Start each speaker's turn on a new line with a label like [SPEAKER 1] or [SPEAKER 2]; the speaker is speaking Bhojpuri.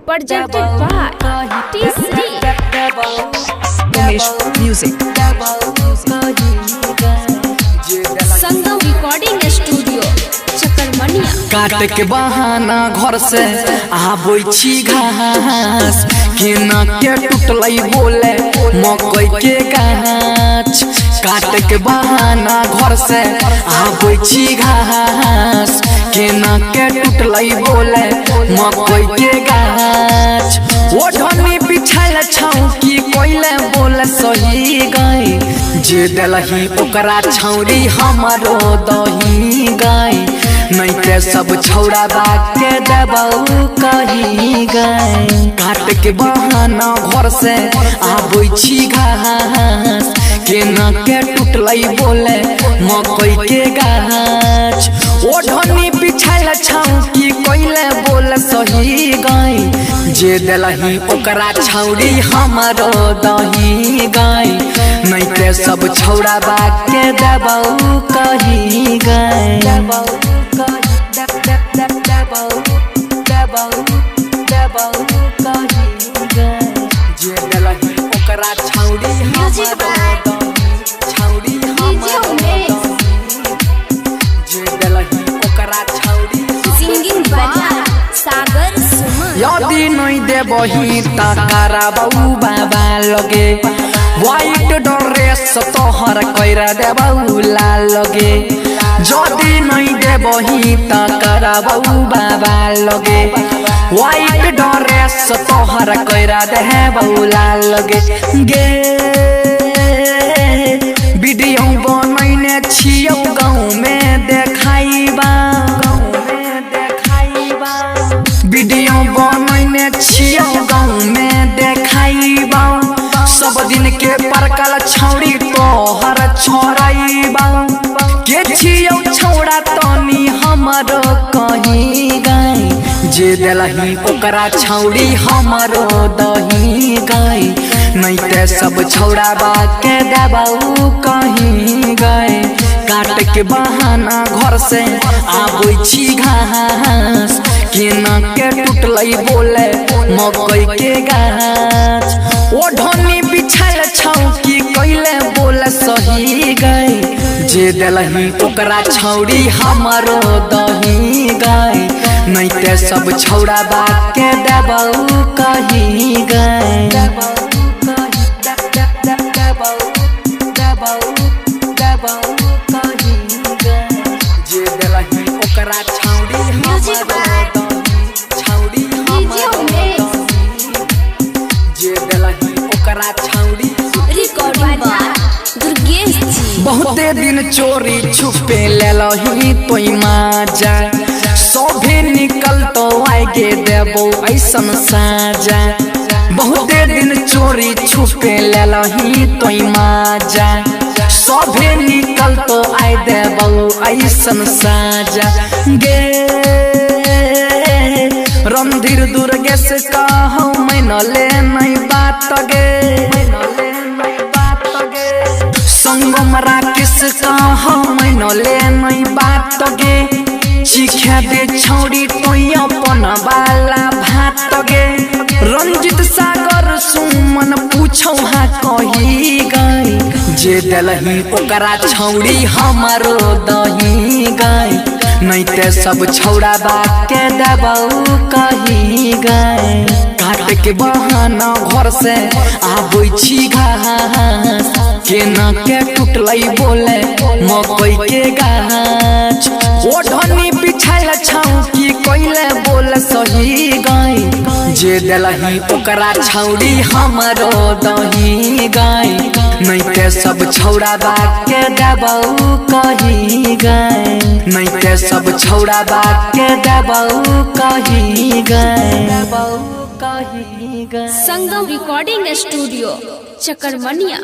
[SPEAKER 1] presented by T3
[SPEAKER 2] Umesh Music.
[SPEAKER 1] Sangam recording studio चकरमनिया।
[SPEAKER 3] काट के बहाना घर से आबै छी घास केना के टूटलै बोले मकई के गाछ। काट के बहाना घर से आबै छी घास केना के टूटलै बोले मकई के गाछ। ओढ़नी बिछाइल छौकी कोइले बोले सही गई जे देलही ओकरा छौरी हमरो दही गई नहीं ते सब छौड़ा बाग के देबौ कहीं गए। काट के बहाना घर से आबै छी घास केना के टूटलै बोले मकई के गाछ। ओढ़नी बिछाइल छौकी कोइले बोले सही गई जे देलही ओकरा छौरी हमरो दही गई नहीं ते सब छौड़ा बाग के देबौ कहीं गए। जे देलही ओकरा छौरी हमरो छौरी हमरो जे देलही ओकरा छौरी
[SPEAKER 1] सिंगिंग बाय सागर सुमन।
[SPEAKER 3] यदि नहीं देबही त कराबौ बाबा लगे व्हाइट ड्रेस तोहर कैरा देबौ लाल लगे। जदि नहीं देबही त कराबौ बाबा लगे व्हाइट ड्रेस तोहर कैरा देबौ लाल लगे। गे वीडियो बनैने छियौ गाँव में देखाइबा वीडियो बनैने छियौ गाँव में देखाइबा सब दिन के परकल छौरी तोहर छोड़ैबा के छियौ छौड़ा तनी हमरो कहीं गई जे देलही ओकरा छौरी हमरो दही गई नहीं ते सब छौड़ा बाग के देबौ कहीं गए। काट के बहाना घर से आबै छी घास केना के टूटलै बोले मकई के गाछ। ओढ़नी बिछाइल छौकी कोइले बोले सही गई जे देलही ओकरा छौरी हमरो दही गई नहीं ते सब छौड़ा बाग के देबौ कहीं गए। जे देलही ओकरा छौरी हमरो छौरी हमरो जे देलही ओकरा छौरी
[SPEAKER 1] रिकॉर्डिंग बाय दुर्गेश जी।
[SPEAKER 3] बहुते दिन चोरी छुपे लेलही तोई माजा सभे निकल तो आगे देबो ऐसन साजा। बहुते दिन चोरी छुपे लेलही तोई माजा सभे निकल तो आइ देबो ऐसन साजा। गे रणधीर दुर्गेश कहौ मैनले नहीं बात गे संगम राकेश कहौ मैनले नहीं बात गे चिखा दे छौरी तोई अपन बाला भात गे। रंजित सागर सुमन पूछौ हा कही गई जे देलही ओकरा छौरी हमरो दही गई नहीं ते सब छौड़ा बाग के देबौ कहीं गए। काट के बहाना घर से आबै छी घास केना के टूटलै बोले मकई के गाछ। ओढ़नी बिछाइल छौकी कोइले बोले सही गई जे देलही ओकरा छौरी हमरो दही गई नहीं ते सब छौड़ा बाग के देबौ कहीं गए नहीं ते सब छौड़ा बाग के देबौ कहीं गए।
[SPEAKER 1] संगम रिकॉर्डिंग स्टूडियो चकरमनिया।